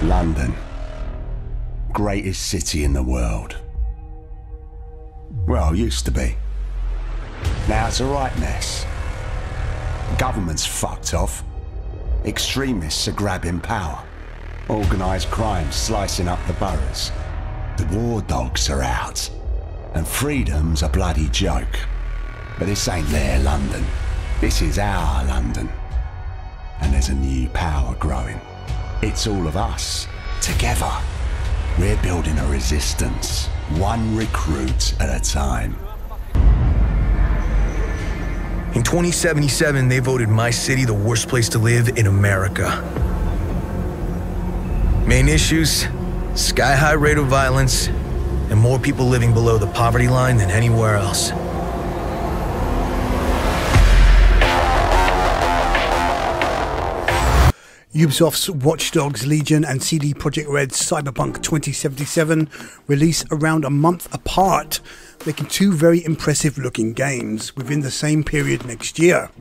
London. Greatest city in the world. Well, used to be. Now it's a right mess. Government's fucked off. Extremists are grabbing power. Organised crime slicing up the boroughs. The war dogs are out. And freedom's a bloody joke. But this ain't their London. This is our London. And there's a new power growing. It's all of us, together. We're building a resistance, one recruit at a time. In 2077, they voted my city the worst place to live in America. Main issues, sky-high rate of violence, and more people living below the poverty line than anywhere else. Ubisoft's Watch Dogs Legion and CD Projekt Red's Cyberpunk 2077 release around a month apart, making two very impressive looking games within the same period next year.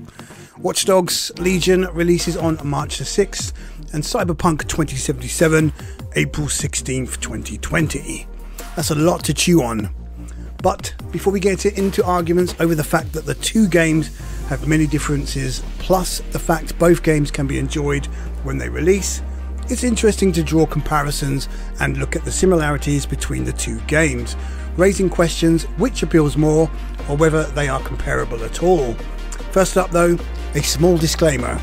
Watch Dogs Legion releases on March the 6th and Cyberpunk 2077 April 16th, 2020. That's a lot to chew on. But before we get into arguments over the fact that the two games have many differences, plus the fact both games can be enjoyed when they release, it's interesting to draw comparisons and look at the similarities between the two games, raising questions which appeals more or whether they are comparable at all. First up though, a small disclaimer.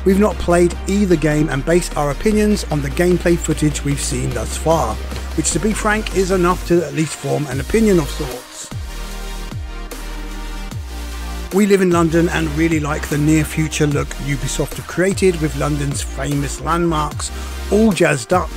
We've not played either game and base our opinions on the gameplay footage we've seen thus far, which to be frank is enough to at least form an opinion of sorts. We live in London and really like the near future look Ubisoft have created with London's famous landmarks all jazzed up.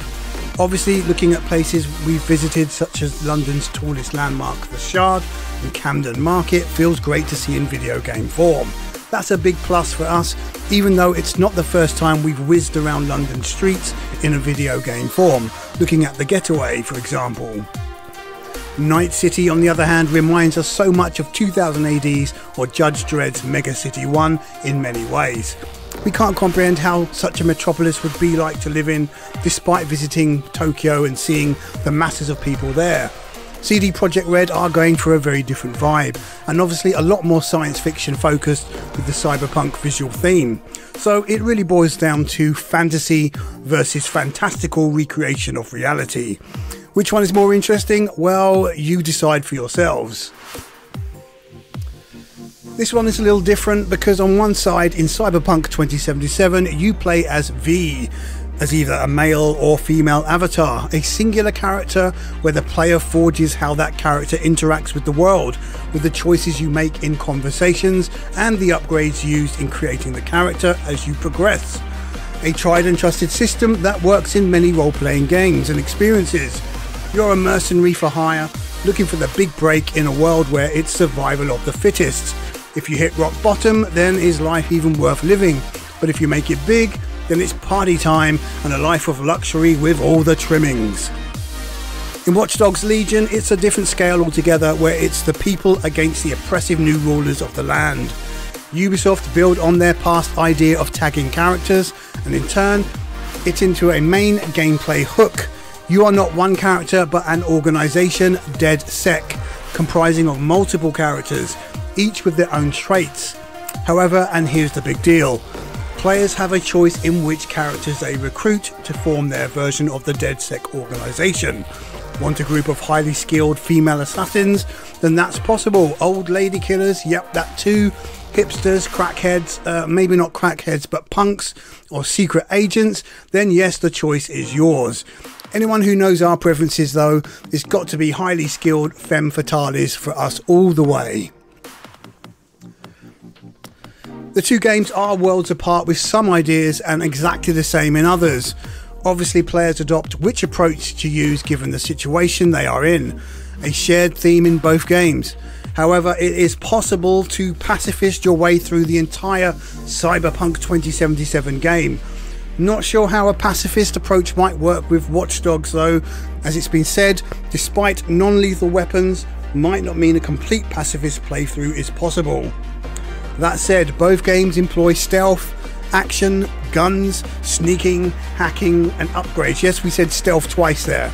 Obviously looking at places we've visited such as London's tallest landmark, the Shard, and Camden Market feels great to see in video game form. That's a big plus for us, even though it's not the first time we've whizzed around London streets in a video game form, looking at The Getaway for example. Night City on the other hand reminds us so much of 2000 AD's or Judge Dredd's Mega City 1 in many ways. We can't comprehend how such a metropolis would be like to live in, despite visiting Tokyo and seeing the masses of people there. CD Projekt Red are going for a very different vibe, and obviously a lot more science fiction focused with the cyberpunk visual theme. So it really boils down to fantasy versus fantastical recreation of reality. Which one is more interesting? Well, you decide for yourselves. This one is a little different because on one side in Cyberpunk 2077 you play as V, as either a male or female avatar, a singular character where the player forges how that character interacts with the world, with the choices you make in conversations and the upgrades used in creating the character as you progress. A tried and trusted system that works in many role-playing games and experiences. You're a mercenary for hire, looking for the big break in a world where it's survival of the fittest. If you hit rock bottom, then is life even worth living? But if you make it big, then it's party time and a life of luxury with all the trimmings. In Watch Dogs Legion, it's a different scale altogether, where it's the people against the oppressive new rulers of the land. Ubisoft build on their past idea of tagging characters, and in turn, it's into a main gameplay hook. You are not one character, but an organisation, DedSec, comprising of multiple characters, each with their own traits. However, and here's the big deal, players have a choice in which characters they recruit to form their version of the DedSec organisation. Want a group of highly skilled female assassins? Then that's possible. Old lady killers? Yep, that too. Hipsters, crackheads, maybe not crackheads, but punks or secret agents? Then yes, the choice is yours. Anyone who knows our preferences though, it's got to be highly skilled femme fatales for us all the way. The two games are worlds apart with some ideas and exactly the same in others. Obviously players adopt which approach to use given the situation they are in. A shared theme in both games. However, it is possible to pacifist your way through the entire Cyberpunk 2077 game. Not sure how a pacifist approach might work with Watch Dogs though, as it's been said, despite non-lethal weapons, might not mean a complete pacifist playthrough is possible. That said, both games employ stealth, action, guns, sneaking, hacking and upgrades. Yes, we said stealth twice there.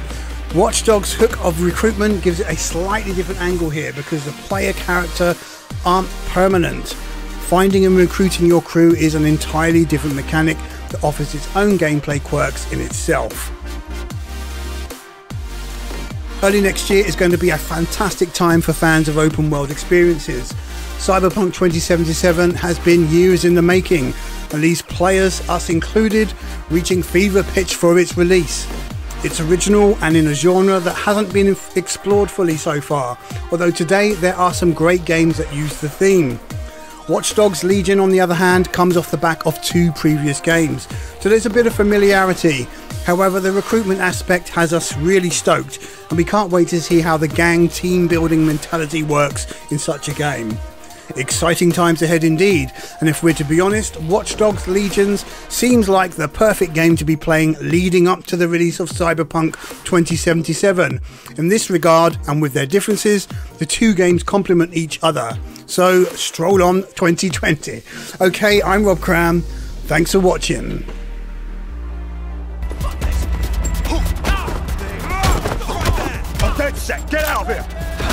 Watch Dogs' hook of recruitment gives it a slightly different angle here because the player character aren't permanent. Finding and recruiting your crew is an entirely different mechanic that offers its own gameplay quirks in itself. Early next year is going to be a fantastic time for fans of open world experiences. Cyberpunk 2077 has been years in the making, and these players, us included, reaching fever pitch for its release. It's original and in a genre that hasn't been explored fully so far, although today there are some great games that use the theme. Watch Dogs Legion, on the other hand, comes off the back of 2 previous games, so there's a bit of familiarity. However, the recruitment aspect has us really stoked, and we can't wait to see how the gang team building mentality works in such a game. Exciting times ahead indeed, and if we're to be honest, Watch Dogs Legions seems like the perfect game to be playing leading up to the release of Cyberpunk 2077. In this regard, and with their differences, the 2 games complement each other. So, stroll on 2020. Okay, I'm Rob Cram. Thanks for watching. Pecek, get out of here!